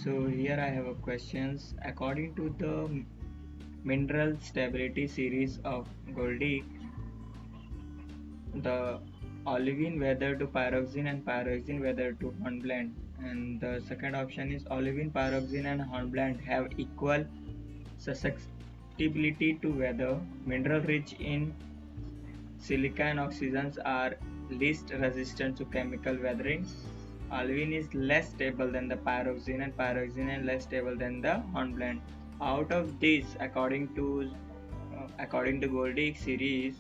So here I have a questions. According to the mineral stability series of Goldie, the olivine weather to pyroxene and pyroxene weather to hornblende. And the second option is olivine, pyroxene and hornblende have equal susceptibility to weather. Mineral rich in silica and oxygens are least resistant to chemical weathering. Olivine is less stable than the pyroxene and pyroxene is less stable than the hornblende. Out of this, according to Goldie series,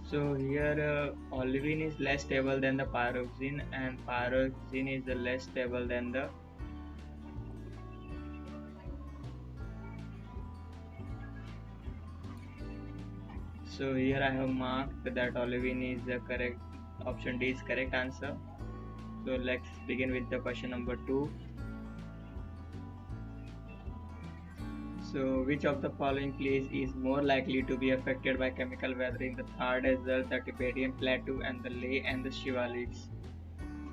so here olivine is less stable than the pyroxene and pyroxene is less stable than the so here I have marked that olivine is the correct option D is correct answer. So let's begin with the question number 2. So which of the following place is more likely to be affected by chemical weathering? The Thar Desert, the Tibetan Plateau and the Leh and the Shivaliks.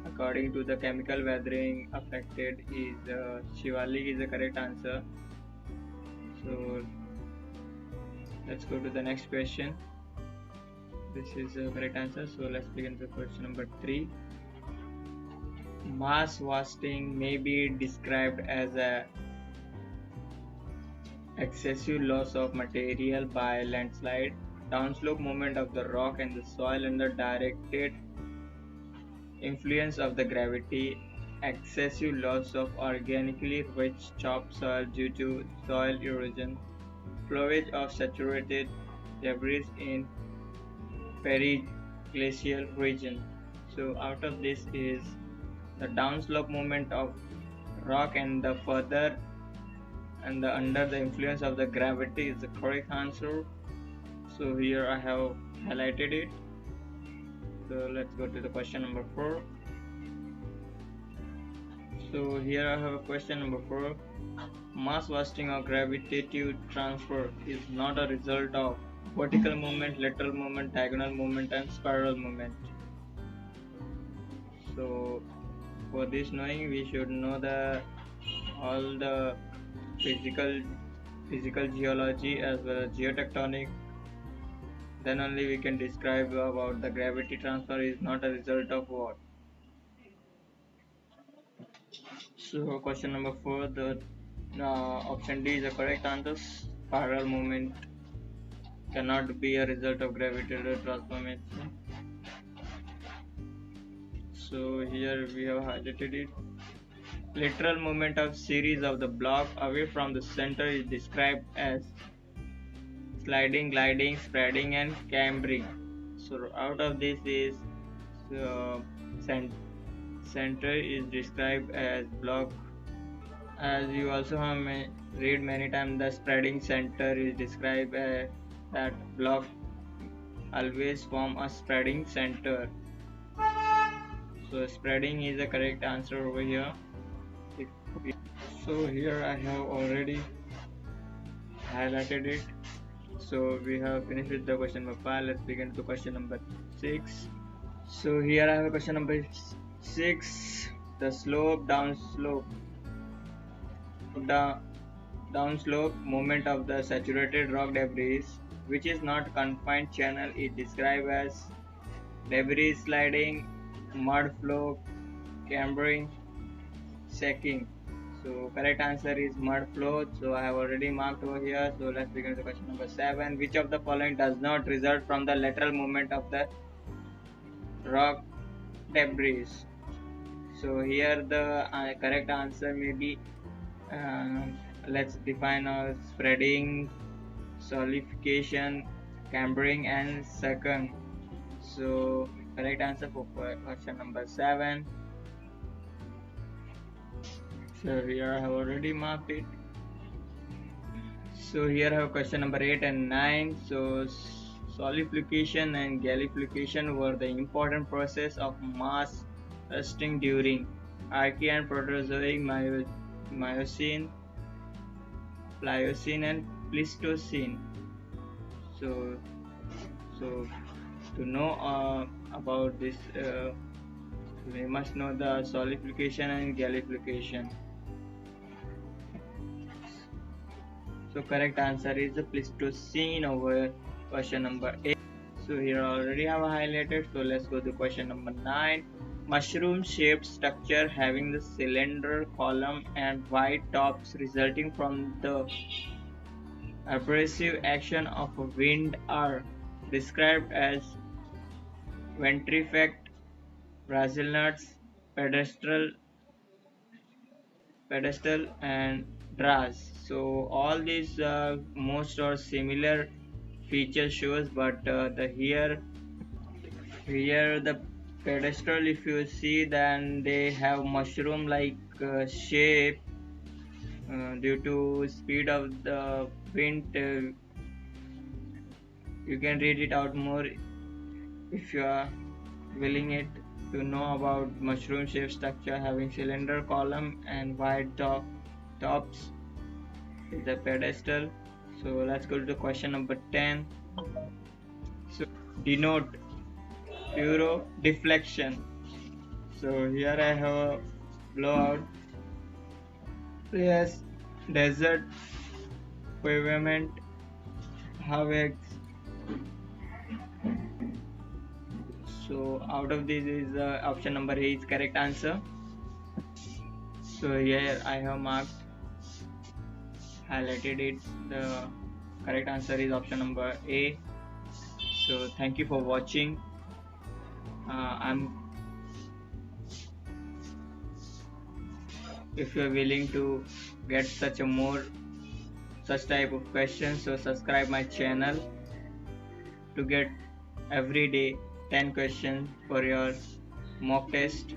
According to the chemical weathering affected is Shivalik is the correct answer. So let's go to the next question. This is the correct answer. So let's begin with question number 3. Mass wasting may be described as a excessive loss of material by landslide, downslope movement of the rock and the soil under directed influence of the gravity, excessive loss of organically rich topsoil due to soil erosion, flowage of saturated debris in periglacial region. So out of this is the downslope movement of rock and the further and the under the influence of the gravity is the correct answer. So here I have highlighted it. So let's go to the question number 4. So here I have a question number 4. Mass wasting or gravitative transfer is not a result of vertical movement, lateral movement, diagonal movement and spiral movement. So for this knowing, we should know all the physical geology as well as geotectonic. Then only we can describe about the gravity transfer is not a result of what. So question number 4, the option D is the correct answer. Spiral movement cannot be a result of gravitational transformation. So here we have highlighted it. Lateral movement of series of the block away from the center is described as sliding, gliding, spreading and cambering. So out of this is center is described as block. As you also have read many times, the spreading center is described as that block always form a spreading center. So spreading is the correct answer over here. So here I have already highlighted it. So we have finished with the question number 5. Let's begin to question number 6. So here I have a question number 6. The downslope movement of the saturated rock debris, which is not confined channel, is described as debris sliding, mud flow, cambering, sacking. So correct answer is mud flow. So I have already marked over here. So let's begin with question number 7. Which of the following does not result from the lateral movement of the rock debris? So here the correct answer may be let's define spreading, solidification, cambering and sucking. So correct answer for question number 7. So here I have already marked it. So here I have question number 8 and 9. So solidification and galification were the important process of mass resting during Archean, Proterozoic, Miocene, Pliocene and Pleistocene. So to know about this We must know the solidification and galification. So correct answer is the Pleistocene over question number 8. So here already have highlighted. So let's go to question number 9. Mushroom shaped structure having the cylinder column and wide tops resulting from the abrasive action of a wind are described as ventrifact, Brazil nuts, pedestal and dras. So all these most or similar feature shows, but here the pedestal, if you see, then they have mushroom like shape due to speed of the wind. You can read it out more if you are willing it to know about mushroom shaped structure having cylinder column and wide tops is the pedestal. So let's go to the question number 10. So denote puro deflection. So here I have a blowout. Yes, desert pavement have. So out of this is option number A is correct answer. So here I have highlighted it. The correct answer is option number A. So thank you for watching. If you are willing to get such type of questions, so subscribe my channel to get every day 10 questions for your mock test.